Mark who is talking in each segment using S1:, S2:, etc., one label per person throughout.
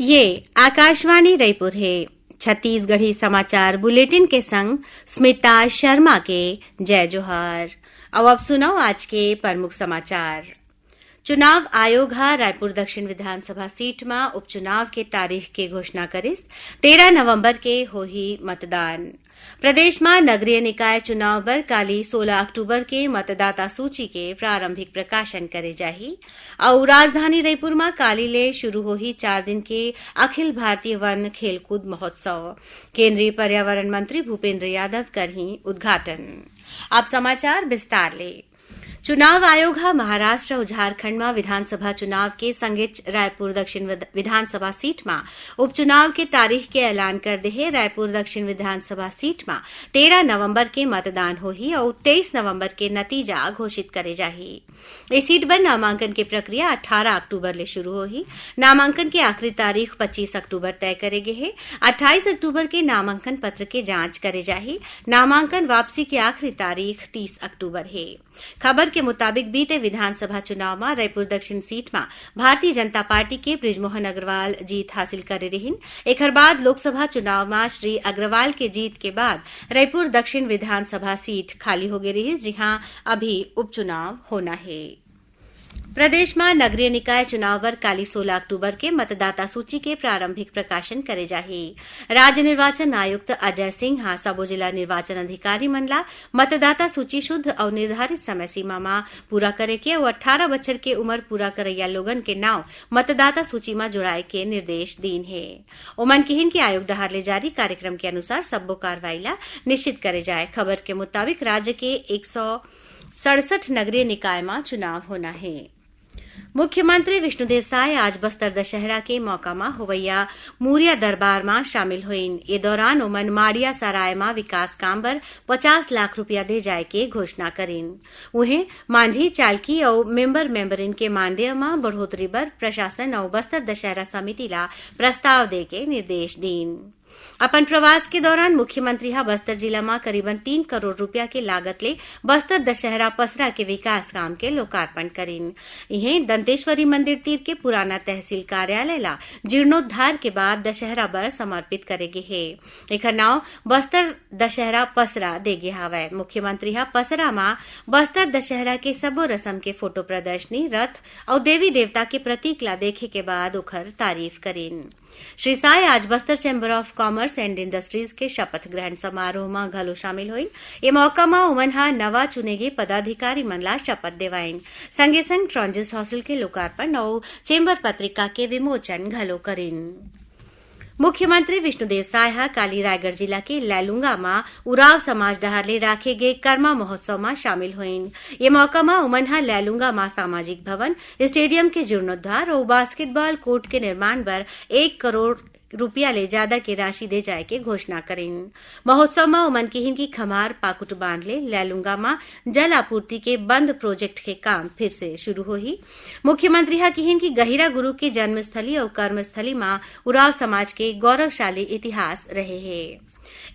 S1: ये आकाशवाणी रायपुर है। छत्तीसगढ़ी समाचार बुलेटिन के संग स्मिता शर्मा के जय जोहार। अब सुनो आज के प्रमुख समाचार। चुनाव आयोग रायपुर दक्षिण विधानसभा सीट में उपचुनाव के तारीख के घोषणा करिस। 13 नवंबर के होही मतदान। प्रदेश में नगरीय निकाय चुनाव बर काली 16 अक्टूबर के मतदाता सूची के प्रारंभिक प्रकाशन करे जाही और राजधानी रायपुर में काली ले शुरू होही 4 दिन के अखिल भारतीय वन खेलकूद महोत्सव। केंद्रीय पर्यावरण मंत्री भूपेंद्र यादव करही उद्घाटन। अब समाचार विस्तार ले। चुनाव आयोग महाराष्ट्र और झारखंड में विधानसभा चुनाव के संगे रायपुर दक्षिण विधानसभा सीट में उपचुनाव के तारीख के ऐलान कर दे है। रायपुर दक्षिण विधानसभा सीट में 13 नवंबर के मतदान होही और 23 नवंबर के नतीजा घोषित करे जाही। इस सीट पर नामांकन की प्रक्रिया 18 अक्टूबर ले शुरू होही। नामांकन की आखिरी तारीख 25 अक्टूबर तय करे गे है। 28 अक्टूबर के नामांकन पत्र के जांच करे जाही। नामांकन वापसी की आखिरी तारीख 30 अक्टूबर है। खबर के मुताबिक बीते विधानसभा चुनाव में रायपुर दक्षिण सीट में भारतीय जनता पार्टी के बृजमोहन अग्रवाल जीत हासिल करे रहिन। एकर बाद लोकसभा चुनाव में श्री अग्रवाल के जीत के बाद रायपुर दक्षिण विधानसभा सीट खाली हो गई रही, जहां अभी उपचुनाव होना है। प्रदेश में नगरीय निकाय चुनाव पर काली 16 अक्टूबर के मतदाता सूची के प्रारंभिक प्रकाशन करे जाही। राज्य निर्वाचन आयुक्त अजय सिंह सबो जिला निर्वाचन अधिकारी मनला मतदाता सूची शुद्ध और निर्धारित समय सीमा में पूरा करे के और 18 बछर के उम्र पूरा करैया लोगन के नाव मतदाता सूची में जुड़ाए के निर्देश दीन है। ओमन किहिन के आयोग डहार ले जारी कार्यक्रम के अनुसार सब्बो कार्रवाईला निश्चित करे जाए। खबर के मुताबिक राज्य के 167 नगरीय निकाय में चुनाव होना है। मुख्यमंत्री विष्णुदेव साय आज बस्तर दशहरा के मौका में होवैया मूरिया दरबार में शामिल हुईन। ये दौरान ओमन माड़िया सराय में विकास काम पर 50 लाख रुपया दे जाए के घोषणा करीन। उन्हें मांझी चालकी और मेंबरिन के मानदेय में बढ़ोतरी पर प्रशासन और बस्तर दशहरा समिति ला प्रस्ताव दे के निर्देश दीन। अपन प्रवास के दौरान मुख्यमंत्री बस्तर जिला में करीबन 3 करोड़ रुपया के लागत ले बस्तर दशहरा पसरा के विकास काम के लोकार्पण करीन। इन्हें दंतेश्वरी मंदिर तीर के पुराना तहसील कार्यालय ला जीर्णोद्धार के बाद दशहरा बर समर्पित करेगे है। एकर नाव बस्तर दशहरा पसरा देगे हवै। मुख्यमंत्री पसरा में बस्तर दशहरा के सबो रस्म के फोटो प्रदर्शनी, रथ और देवी देवता के प्रतीक ला देखे के बाद ओखर तारीफ करीन। श्री साय आज Bastar chamber of commerce and industries के शपथ ग्रहण समारोह में घलो शामिल हुई। ये मौका में उमन नवा चुने गए पदाधिकारी मनला शपथ देवाइन। संगे संग ट्रांजिट हॉस्टल के लोकार्पण और चैम्बर पत्रिका के विमोचन घलो करीन। मुख्यमंत्री विष्णुदेव साय काली रायगढ़ जिला के लैलुंगा में उराव समाज डहार राखे गए कर्मा महोत्सव में शामिल हुईन। ये मौका में उमन लैलुंगा में सामाजिक भवन, स्टेडियम के जीर्णोद्धार और बास्केटबॉल कोर्ट के निर्माण पर 1 करोड़ रुपया ले ज्यादा की राशि दे जाए के घोषणा करें। महोत्सव में उमन किहिन की खमार पाकुट बांध ले लैलुंगा में जल आपूर्ति के बंद प्रोजेक्ट के काम फिर से शुरू होही। मुख्यमंत्री किहिन की गहिरा गुरु के जन्मस्थली और कर्मस्थली में उराव समाज के गौरवशाली इतिहास रहे हैं।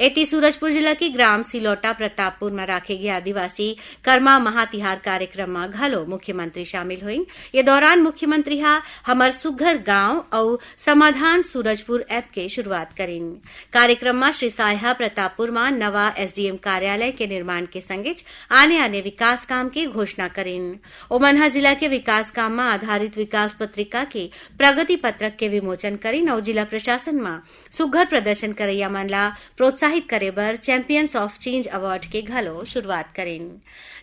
S1: एती सूरजपुर जिला के ग्राम सिलौटा प्रतापपुर में राखे गए आदिवासी कर्मा महातिहार कार्यक्रम में घलो मुख्यमंत्री शामिल हुई। ये दौरान मुख्यमंत्री हमर सुघर गांव और समाधान सूरजपुर ऐप के शुरुआत करीन। कार्यक्रम में श्री साय प्रतापपुर में नवा एसडीएम कार्यालय के निर्माण के संगे आने विकास काम के घोषणा करीन। ओमनहा जिला के विकास काम में आधारित विकास पत्रिका के प्रगति पत्रक के विमोचन करीन और जिला प्रशासन में सुघर प्रदर्शन करैया मनला प्रोत्साहित करे बर चैंपियंस ऑफ चेंज अवार्ड के घलो शुरुआत करें।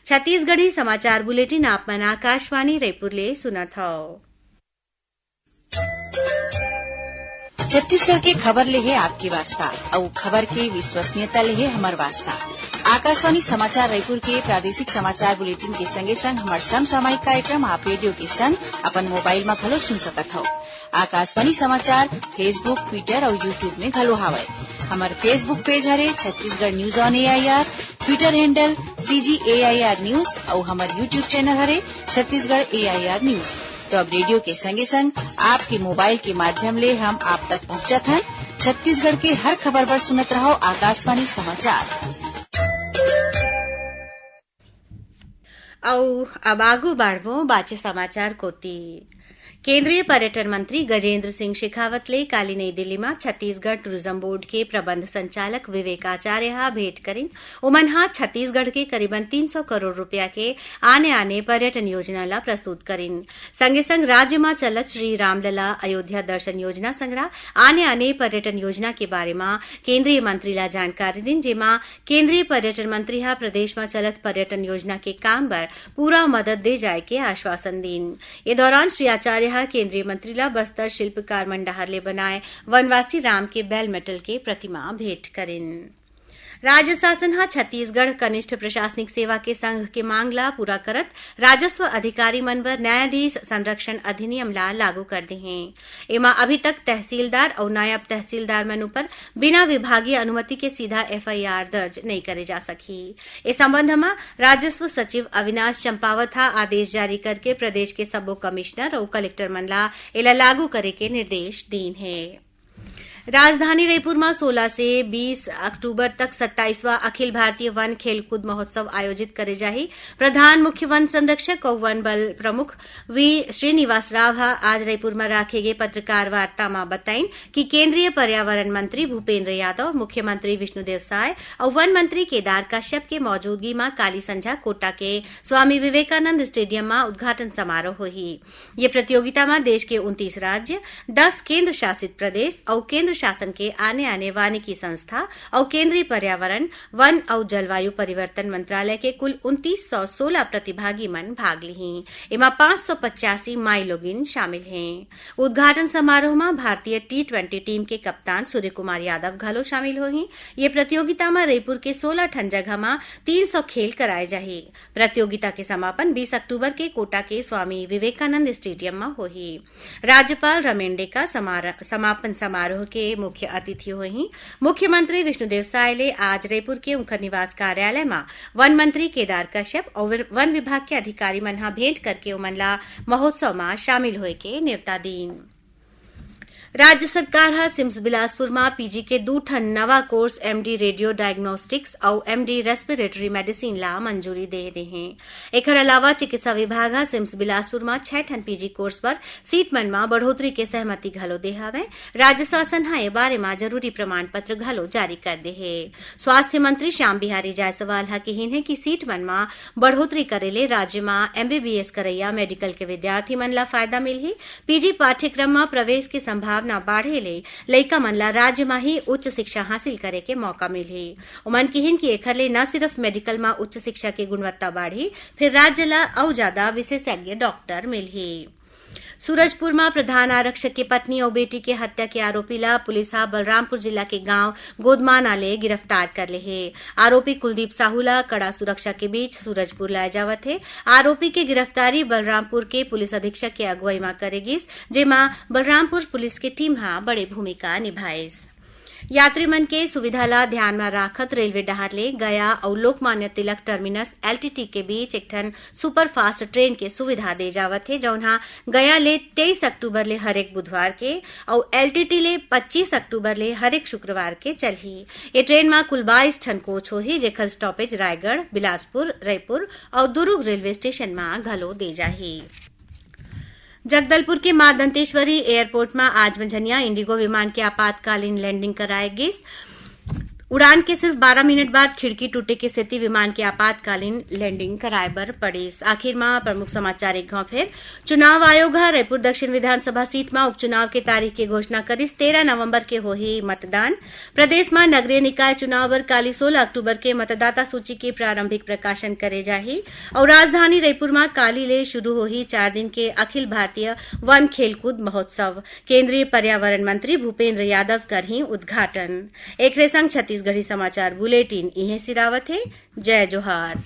S1: छत्तीसगढ़ी समाचार बुलेटिन आप मन आकाशवाणी रायपुर ले सुनत हव।
S2: छत्तीसगढ़ के खबर ले है आपकी वास्ता और खबर के विश्वसनीयता ले है हमार वास्ता। आकाशवाणी समाचार रायपुर के प्रादेशिक समाचार बुलेटिन के संगे संग हमार समसामयिक कार्यक्रम आप रेडियो के संग अपन मोबाइल में घलो सुन सकत हो। आकाशवाणी समाचार फेसबुक, ट्विटर और यूट्यूब में घलो हावय। हमार फेसबुक पेज हरे Chhattisgarh news on AIR, Twitter handle CGAIR news और हमार यूट्यूब चैनल हरे छत्तीसगढ़ AIR न्यूज। तो अब रेडियो के संगे संग आपके मोबाइल के माध्यम ले हम आप तक पहुंचत हैं। छत्तीसगढ़ के हर खबर पर सुनत रहो आकाशवाणी समाचार।
S1: अब आगू बाढ़बो बाचे समाचार कोती। केंद्रीय पर्यटन मंत्री गजेंद्र सिंह शेखावत ले काली नई दिल्ली में छत्तीसगढ़ टूरिज्म बोर्ड के प्रबंध संचालक विवेक आचार्य भेंट करीन उमन छत्तीसगढ़ के करीबन 300 करोड़ रुपया के आने पर्यटन योजना ला प्रस्तुत करीन। संगे संग राज्य में चलत श्री रामलला अयोध्या दर्शन योजना संग्रह आने पर्यटन योजना के बारे में केंद्रीय मंत्री ला जानकारी दिन, जेमा केंद्रीय पर्यटन मंत्री प्रदेश में चलत पर्यटन योजना के काम पर पूरा मदद दे जाए के आश्वासन दिन। ये दौरान श्री आचार्य केंद्रीय मंत्री ला बस्तर शिल्पकार मंडाहर ले बनाए वनवासी राम के बेल मेटल के प्रतिमा भेंट करेन। राज्य शासन छत्तीसगढ़ कनिष्ठ प्रशासनिक सेवा के संघ के मांग ला पूरा करत राजस्व अधिकारी मन बर न्यायाधीश संरक्षण अधिनियम ला लागू कर दे हैं। एमा अभी तक तहसीलदार और नायब तहसीलदार मन ऊपर बिना विभागीय अनुमति के सीधा एफआईआर दर्ज नहीं करे जा सकी। इस संबंध में राजस्व सचिव अविनाश चंपावत आदेश जारी करके प्रदेश के सबो कमिश्नर और कलेक्टर मन ला एला लागू करे के निर्देश दीन है। राजधानी रायपुर में 16 से 20 अक्टूबर तक 27वां अखिल भारतीय वन खेलकूद महोत्सव आयोजित करे जाही। प्रधान मुख्य वन संरक्षक और वन बल प्रमुख वी श्रीनिवास राव आज रायपुर में राखे गए पत्रकार वार्ता में बताइन कि केंद्रीय पर्यावरण मंत्री भूपेंद्र यादव, मुख्यमंत्री विष्णुदेव साय और वन मंत्री केदार कश्यप के मौजूदगी में काली संझा कोटा के स्वामी विवेकानंद स्टेडियम में उद्घाटन समारोह होही। ये प्रतियोगिता में देश के 29 राज्य, 10 केंद्र शासित प्रदेश और केंद्र शासन के आने वानिकी संस्था और केंद्रीय पर्यावरण, वन और जलवायु परिवर्तन मंत्रालय के कुल 2916 प्रतिभागी मन भाग ली। इमा 585 माई लोगिन शामिल हैं। उद्घाटन समारोह में भारतीय T20 टीम के कप्तान सूर्य कुमार यादव घलो शामिल होही। ये प्रतियोगिता में रायपुर के 16 ठन जगह में 300 खेल कराए जाही। प्रतियोगिता के समापन 20 अक्टूबर के कोटा के स्वामी विवेकानंद स्टेडियम में होही। राज्यपाल रमेन डेका समापन समारोह के मुख्य अतिथि हुई। मुख्यमंत्री विष्णुदेव साय ले आज रायपुर के उनका निवास कार्यालय में वन मंत्री केदार कश्यप और वन विभाग के अधिकारी मन भेंट करके उमन ला महोत्सव में शामिल होए के न्योता दीन। राज्य सरकार सिम्स बिलासपुर में पीजी के 2 ठन नवा कोर्स एमडी रेडियो डायग्नोस्टिक्स और एमडी रेस्पिरेटरी मेडिसिन ला मंजूरी दे हैं। एकर अलावा चिकित्सा विभाग सिम्स बिलासपुर में 6 ठन पीजी कोर्स पर सीट मन में बढ़ोतरी के सहमति घलो दे हवे। राज्य शासन ए बारे में जरूरी प्रमाण पत्र घलो जारी कर दे है। स्वास्थ्य मंत्री श्याम बिहारी जायसवाल कहिन है कि सीट मन में बढ़ोतरी करेले राज्य में एमबीबीएस करैया मेडिकल के विद्यार्थी मन ला फायदा मिलही। पीजी पाठ्यक्रम में प्रवेश की संभावना बाढ़े ले लइका मन ला राज्य में ही उच्च शिक्षा हासिल करे के मौका मिलही। उमन कहिन कि एखर ले न सिर्फ मेडिकल में उच्च शिक्षा की गुणवत्ता बढ़ी, फिर राज्य ला और ज्यादा विशेषज्ञ डॉक्टर मिलही। सूरजपुर में प्रधान आरक्षक की पत्नी और बेटी के हत्या के आरोपी ला पुलिस बलरामपुर जिला के गांव गोदमाना ले गिरफ्तार कर ले है। आरोपी कुलदीप साहू ला कड़ा सुरक्षा के बीच सूरजपुर लाया जावत है। आरोपी के गिरफ्तारी बलरामपुर के पुलिस अधीक्षक के अगुवाई में करेगी, जेमा बलरामपुर पुलिस की टीम बड़ी भूमिका निभाएस। यात्री मन के सुविधा ला ध्यान में राखत रेलवे डहार ले गया और लोकमान्य तिलक टर्मिनस एलटीटी के बीच एक ठन सुपर फास्ट ट्रेन के सुविधा दे जावत है, जौन गया ले 23 अक्टूबर ले हरेक बुधवार के और एलटीटी ले 25 अक्टूबर ले हरेक शुक्रवार के चलही। ये ट्रेन में कुल 22 ठन कोच होही, जेकर स्टॉपेज रायगढ़, बिलासपुर, रायपुर और दुर्ग रेलवे स्टेशन में घलो दे जाही। जगदलपुर के मां दंतेश्वरी एयरपोर्ट में आज मंझनिया इंडिगो विमान के आपातकालीन लैंडिंग कराएगी। उड़ान के सिर्फ 12 मिनट बाद खिड़की टूटे के स्थिति विमान के आपातकालीन लैंडिंग कराए बर पड़ीस। आखिर में प्रमुख समाचार एक गांव फिर चुनाव आयोग रायपुर दक्षिण विधानसभा सीट में उपचुनाव के तारीख की घोषणा करिस। 13 नवंबर के होही मतदान। प्रदेश में नगरीय निकाय चुनाव बर काली 16 अक्टूबर के मतदाता सूची के प्रारंभिक प्रकाशन करे जाही और राजधानी रायपुर में काली ले शुरू होही 4 दिन के अखिल भारतीय वन खेलकूद महोत्सव। केंद्रीय पर्यावरण मंत्री भूपेंद्र यादव करही उद्घाटन। एक संग छत्तीसगढ़ी समाचार बुलेटिन इहे सिरावत है। जय जोहार।